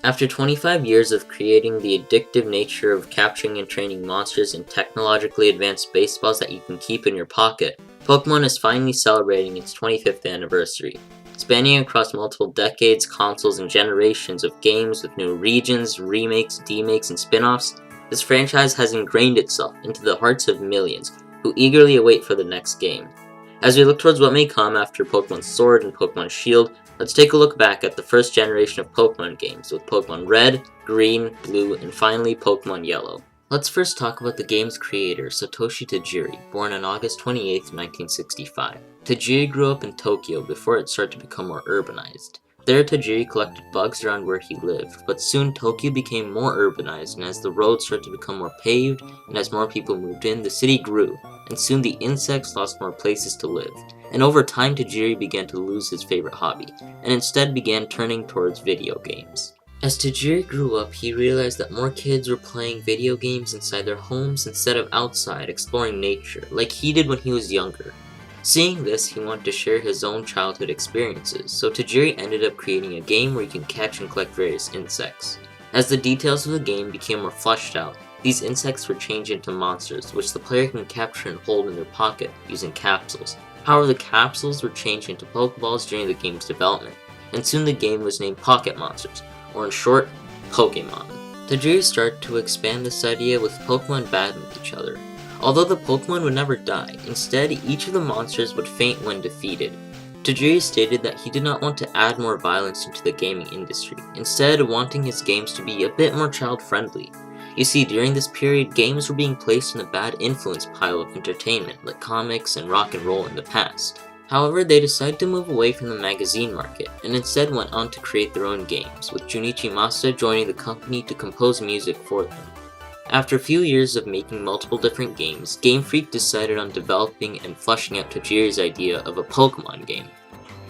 After 25 years of creating the addictive nature of capturing and training monsters in technologically advanced baseballs that you can keep in your pocket, Pokémon is finally celebrating its 25th anniversary. Spanning across multiple decades, consoles, and generations of games with new regions, remakes, demakes, and spin-offs, this franchise has ingrained itself into the hearts of millions who eagerly await for the next game. As we look towards what may come after Pokémon Sword and Pokémon Shield, let's take a look back at the first generation of Pokémon games with Pokémon Red, Green, Blue, and finally Pokémon Yellow. Let's first talk about the game's creator, Satoshi Tajiri, born on August 28, 1965. Tajiri grew up in Tokyo before it started to become more urbanized. There, Tajiri collected bugs around where he lived, but soon Tokyo became more urbanized, and as the roads started to become more paved, and as more people moved in, the city grew, and soon the insects lost more places to live. And over time, Tajiri began to lose his favorite hobby, and instead began turning towards video games. As Tajiri grew up, he realized that more kids were playing video games inside their homes instead of outside, exploring nature, like he did when he was younger. Seeing this, he wanted to share his own childhood experiences, so Tajiri ended up creating a game where you can catch and collect various insects. As the details of the game became more fleshed out, these insects were changed into monsters, which the player can capture and hold in their pocket using capsules. However, the capsules were changed into Pokeballs during the game's development, and soon the game was named Pocket Monsters, or in short, Pokémon. Tajiri started to expand this idea with Pokemon battling each other. Although the Pokemon would never die, instead each of the monsters would faint when defeated. Tajiri stated that he did not want to add more violence into the gaming industry, instead wanting his games to be a bit more child-friendly. You see, during this period, games were being placed in the bad influence pile of entertainment, like comics and rock and roll in the past. However, they decided to move away from the magazine market, and instead went on to create their own games, with Junichi Masuda joining the company to compose music for them. After a few years of making multiple different games, Game Freak decided on developing and fleshing out Tajiri's idea of a Pokemon game.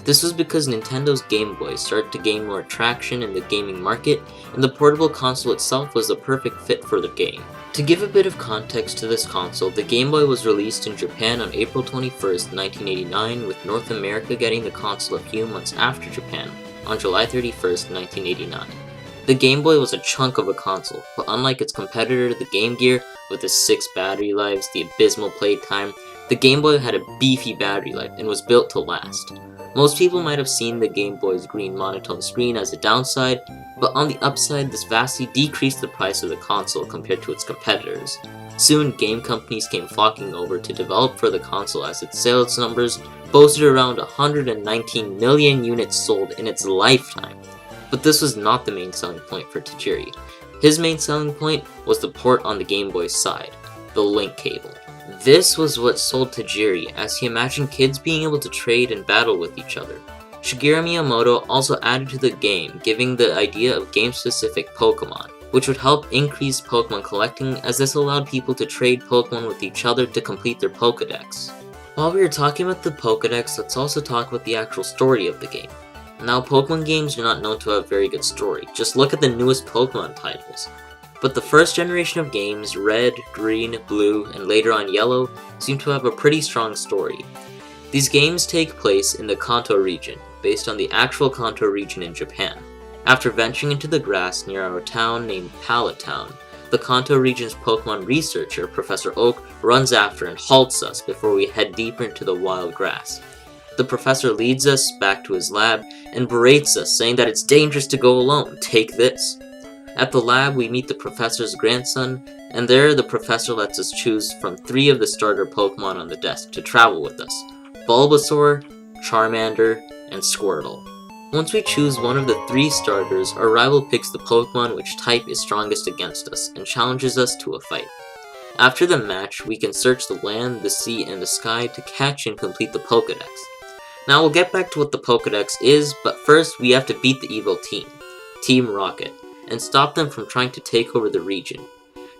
This was because Nintendo's Game Boy started to gain more traction in the gaming market, and the portable console itself was the perfect fit for the game. To give a bit of context to this console, the Game Boy was released in Japan on April 21st, 1989, with North America getting the console a few months after Japan, on July 31st, 1989. The Game Boy was a chunk of a console, but unlike its competitor, the Game Gear, with its 6 battery lives, the abysmal playtime, the Game Boy had a beefy battery life and was built to last. Most people might have seen the Game Boy's green monotone screen as a downside, but on the upside, this vastly decreased the price of the console compared to its competitors. Soon, game companies came flocking over to develop for the console as its sales numbers boasted around 119 million units sold in its lifetime. But this was not the main selling point for Tajiri. His main selling point was the port on the Game Boy's side, the link cable. This was what sold Tajiri, as he imagined kids being able to trade and battle with each other. Shigeru Miyamoto also added to the game, giving the idea of game-specific Pokemon, which would help increase Pokemon collecting, as this allowed people to trade Pokemon with each other to complete their Pokedex. While we are talking about the Pokedex, let's also talk about the actual story of the game. Now, Pokemon games are not known to have a very good story, just look at the newest Pokemon titles. But the first generation of games, Red, Green, Blue, and later on Yellow, seem to have a pretty strong story. These games take place in the Kanto region, based on the actual Kanto region in Japan. After venturing into the grass near our town named Pallet Town, the Kanto region's Pokemon researcher, Professor Oak, runs after and halts us before we head deeper into the wild grass. The professor leads us back to his lab and berates us, saying that it's dangerous to go alone. Take this. At the lab, we meet the professor's grandson, and there the professor lets us choose from 3 of the starter Pokemon on the desk to travel with us: Bulbasaur, Charmander, and Squirtle. Once we choose one of the 3 starters, our rival picks the Pokemon which type is strongest against us, and challenges us to a fight. After the match, we can search the land, the sea, and the sky to catch and complete the Pokedex. Now we'll get back to what the Pokedex is, but first we have to beat the evil team, Team Rocket, and stop them from trying to take over the region.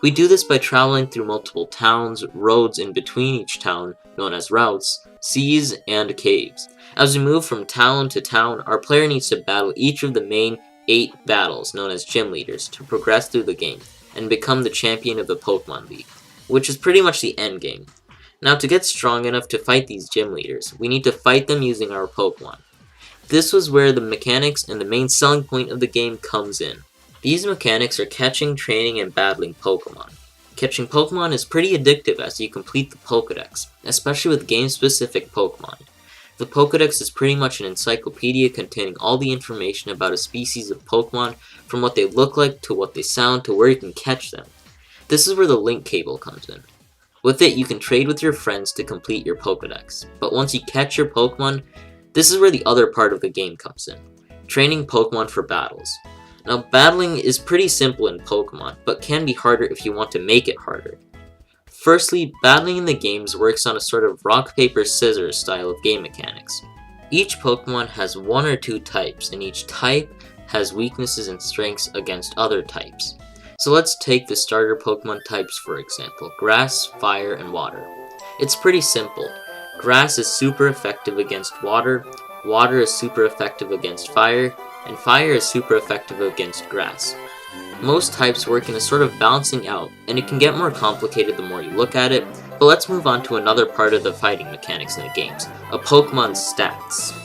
We do this by traveling through multiple towns, roads in between each town, known as routes, seas, and caves. As we move from town to town, our player needs to battle each of the main 8 battles, known as gym leaders, to progress through the game, and become the champion of the Pokemon League, which is pretty much the end game. Now, to get strong enough to fight these gym leaders, we need to fight them using our Pokemon. This was where the mechanics and the main selling point of the game comes in. These mechanics are catching, training, and battling Pokemon. Catching Pokemon is pretty addictive as you complete the Pokédex, especially with game-specific Pokemon. The Pokédex is pretty much an encyclopedia containing all the information about a species of Pokemon, from what they look like, to what they sound, to where you can catch them. This is where the link cable comes in. With it, you can trade with your friends to complete your Pokédex, but once you catch your Pokemon, this is where the other part of the game comes in. Training Pokemon for battles. Now, battling is pretty simple in Pokemon, but can be harder if you want to make it harder. Firstly, battling in the games works on a sort of rock, paper, scissors style of game mechanics. Each Pokemon has one or two types, and each type has weaknesses and strengths against other types. So let's take the starter Pokemon types for example, Grass, Fire, and Water. It's pretty simple. Grass is super effective against water, Water is super effective against Fire, and Fire is super effective against Grass. Most types work in a sort of balancing out, and it can get more complicated the more you look at it, but let's move on to another part of the fighting mechanics in the games, a Pokemon's stats.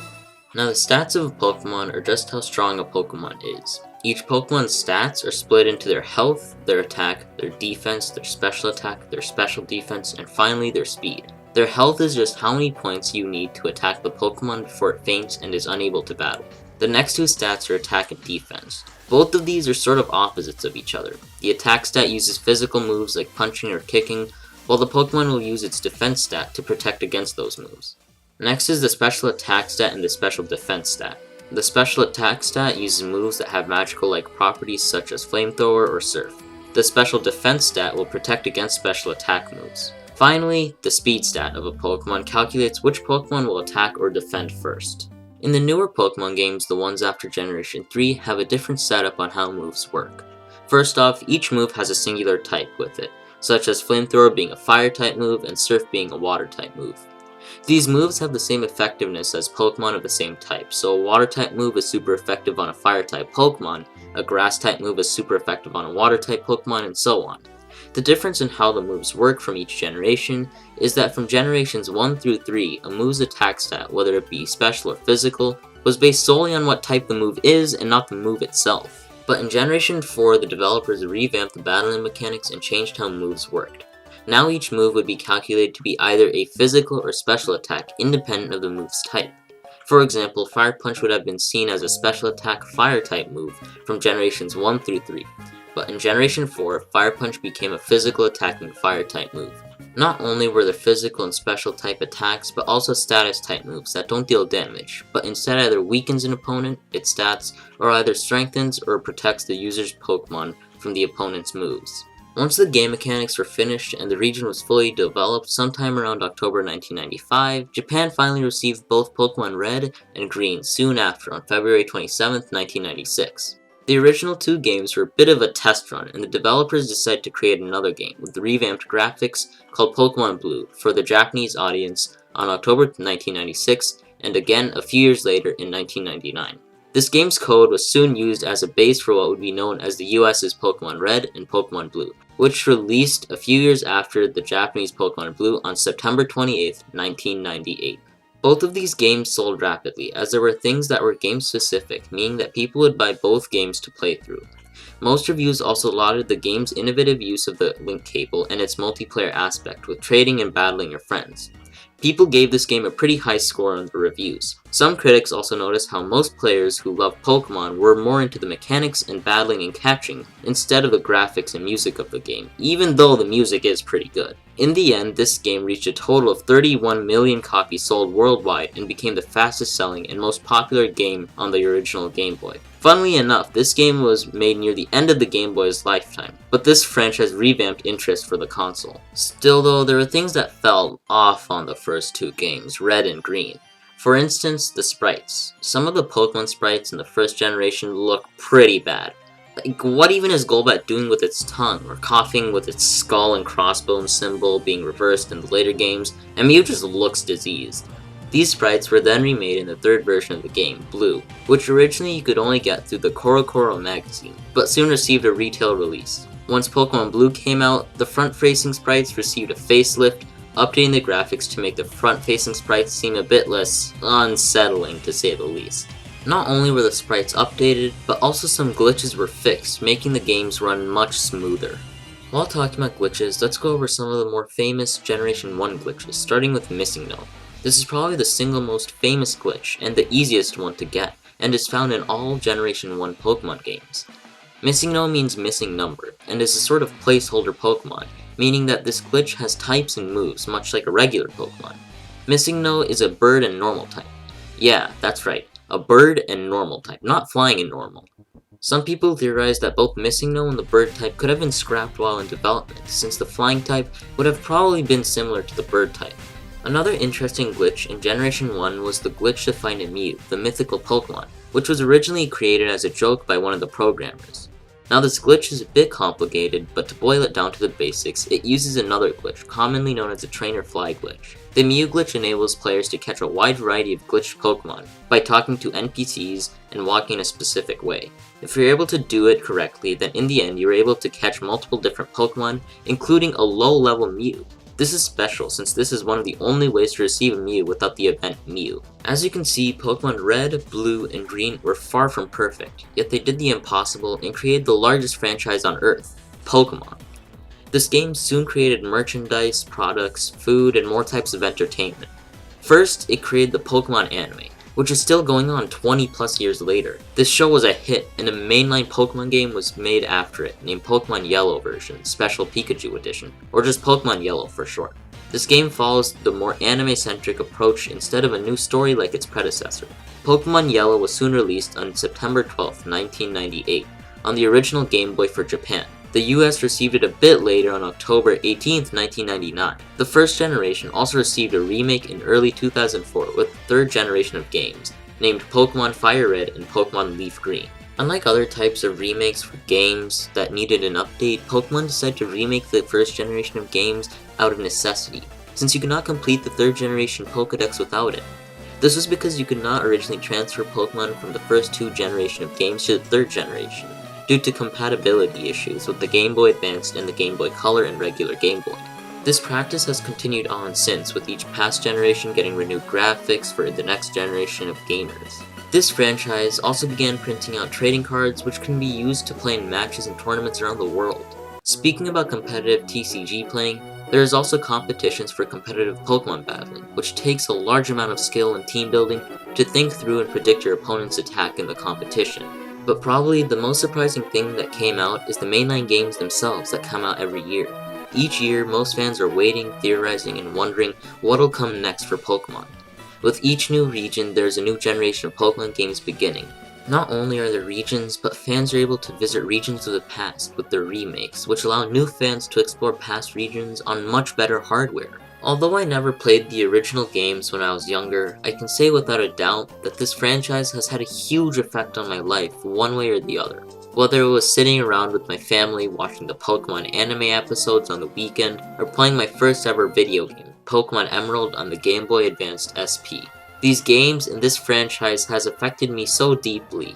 Now the stats of a Pokemon are just how strong a Pokemon is. Each Pokemon's stats are split into their health, their attack, their defense, their special attack, their special defense, and finally their speed. Their health is just how many points you need to attack the Pokemon before it faints and is unable to battle. The next two stats are attack and defense. Both of these are sort of opposites of each other. The attack stat uses physical moves like punching or kicking, while the Pokemon will use its defense stat to protect against those moves. Next is the special attack stat and the special defense stat. The special attack stat uses moves that have magical-like properties such as Flamethrower or Surf. The special defense stat will protect against special attack moves. Finally, the speed stat of a Pokemon calculates which Pokemon will attack or defend first. In the newer Pokemon games, the ones after Generation 3 have a different setup on how moves work. First off, each move has a singular type with it, such as Flamethrower being a Fire-type move and Surf being a Water-type move. These moves have the same effectiveness as Pokemon of the same type, so a Water-type move is super effective on a Fire-type Pokemon, a Grass-type move is super effective on a Water-type Pokemon, and so on. The difference in how the moves work from each generation is that from generations 1 through 3, a move's attack stat, whether it be special or physical, was based solely on what type the move is and not the move itself. But in Generation 4, the developers revamped the battling mechanics and changed how moves worked. Now each move would be calculated to be either a physical or special attack independent of the move's type. For example, Fire Punch would have been seen as a special attack Fire-type move from generations 1 through 3. But in Generation 4, Fire Punch became a physical attacking Fire-type move. Not only were there physical and special type attacks, but also status type moves that don't deal damage, but instead either weakens an opponent, its stats, or either strengthens or protects the user's Pokemon from the opponent's moves. Once the game mechanics were finished and the region was fully developed sometime around October 1995, Japan finally received both Pokémon Red and Green soon after on February 27, 1996. The original two games were a bit of a test run, and the developers decided to create another game with revamped graphics called Pokémon Blue for the Japanese audience on October 1996 and again a few years later in 1999. This game's code was soon used as a base for what would be known as the US's Pokémon Red and Pokémon Blue, which released a few years after the Japanese Pokémon Blue on September 28, 1998. Both of these games sold rapidly, as there were things that were game-specific, meaning that people would buy both games to play through. Most reviews also lauded the game's innovative use of the link cable and its multiplayer aspect with trading and battling your friends. People gave this game a pretty high score on the reviews. Some critics also noticed how most players who love Pokemon were more into the mechanics and battling and catching instead of the graphics and music of the game, even though the music is pretty good. In the end, this game reached a total of 31 million copies sold worldwide and became the fastest selling and most popular game on the original Game Boy. Funnily enough, this game was made near the end of the Game Boy's lifetime, but this franchise revamped interest for the console. Still though, there were things that fell off on the first two games, Red and Green. For instance, the sprites. Some of the Pokemon sprites in the first generation look pretty bad. Like, what even is Golbat doing with its tongue, or coughing with its skull and crossbones symbol being reversed in the later games, and Mew just looks diseased. These sprites were then remade in the third version of the game, Blue, which originally you could only get through the Korokoro magazine, but soon received a retail release. Once Pokemon Blue came out, the front-facing sprites received a facelift, updating the graphics to make the front-facing sprites seem a bit less unsettling, to say the least. Not only were the sprites updated, but also some glitches were fixed, making the games run much smoother. While talking about glitches, let's go over some of the more famous Generation 1 glitches, starting with MissingNo. This is probably the single most famous glitch, and the easiest one to get, and is found in all Generation 1 Pokemon games. MissingNo means missing number, and is a sort of placeholder Pokemon, meaning that this glitch has types and moves, much like a regular Pokemon. MissingNo is a bird and normal type. Yeah, that's right, a bird and normal type, not flying and normal. Some people theorize that both MissingNo and the bird type could have been scrapped while in development, since the flying type would have probably been similar to the bird type. Another interesting glitch in Generation 1 was the glitch to find a Mew, the mythical Pokemon, which was originally created as a joke by one of the programmers. Now this glitch is a bit complicated, but to boil it down to the basics, it uses another glitch, commonly known as a trainer fly glitch. The Mew glitch enables players to catch a wide variety of glitched Pokemon by talking to NPCs and walking a specific way. If you're able to do it correctly, then in the end you're able to catch multiple different Pokemon, including a low-level Mew. This is special since this is one of the only ways to receive a Mew without the event Mew. As you can see, Pokemon Red, Blue, and Green were far from perfect, yet they did the impossible and created the largest franchise on Earth, Pokemon. This game soon created merchandise, products, food, and more types of entertainment. First, it created the Pokemon anime, which is still going on 20 plus years later. This show was a hit, and a mainline Pokemon game was made after it, named Pokemon Yellow version, Special Pikachu Edition, or just Pokemon Yellow for short. This game follows the more anime-centric approach instead of a new story like its predecessor. Pokemon Yellow was soon released on September 12, 1998, on the original Game Boy for Japan. The US received it a bit later on October 18, 1999. The first generation also received a remake in early 2004 with the third generation of games, named Pokémon FireRed and Pokémon LeafGreen. Unlike other types of remakes for games that needed an update, Pokemon decided to remake the first generation of games out of necessity, since you could not complete the third generation Pokédex without it. This was because you could not originally transfer Pokemon from the first two generations of games to the third generation, due to compatibility issues with the Game Boy Advance and the Game Boy Color and regular Game Boy. This practice has continued on since, with each past generation getting renewed graphics for the next generation of gamers. This franchise also began printing out trading cards which can be used to play in matches and tournaments around the world. Speaking about competitive TCG playing, there is also competitions for competitive Pokemon battling, which takes a large amount of skill and team building to think through and predict your opponent's attack in the competition. But probably the most surprising thing that came out is the mainline games themselves that come out every year. Each year, most fans are waiting, theorizing, and wondering what'll come next for Pokemon. With each new region, there's a new generation of Pokemon games beginning. Not only are there regions, but fans are able to visit regions of the past with their remakes, which allow new fans to explore past regions on much better hardware. Although I never played the original games when I was younger, I can say without a doubt that this franchise has had a huge effect on my life one way or the other. Whether it was sitting around with my family watching the Pokemon anime episodes on the weekend, or playing my first ever video game, Pokemon Emerald on the Game Boy Advanced SP. These games and this franchise has affected me so deeply,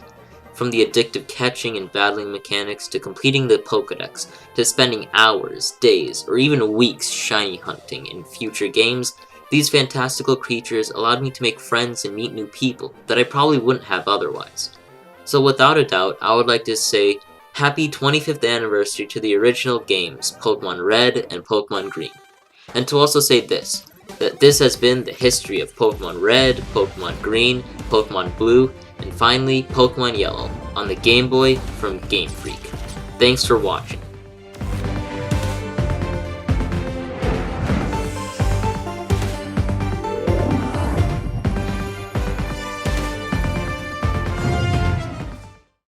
from the addictive catching and battling mechanics to completing the Pokédex, to spending hours, days, or even weeks shiny hunting in future games. These fantastical creatures allowed me to make friends and meet new people that I probably wouldn't have otherwise. So without a doubt, I would like to say happy 25th anniversary to the original games, Pokemon Red and Pokemon Green. And to also say this, that this has been the history of Pokemon Red, Pokemon Green, Pokemon Blue, and finally Pokemon Yellow on the Game Boy from Game Freak. Thanks for watching.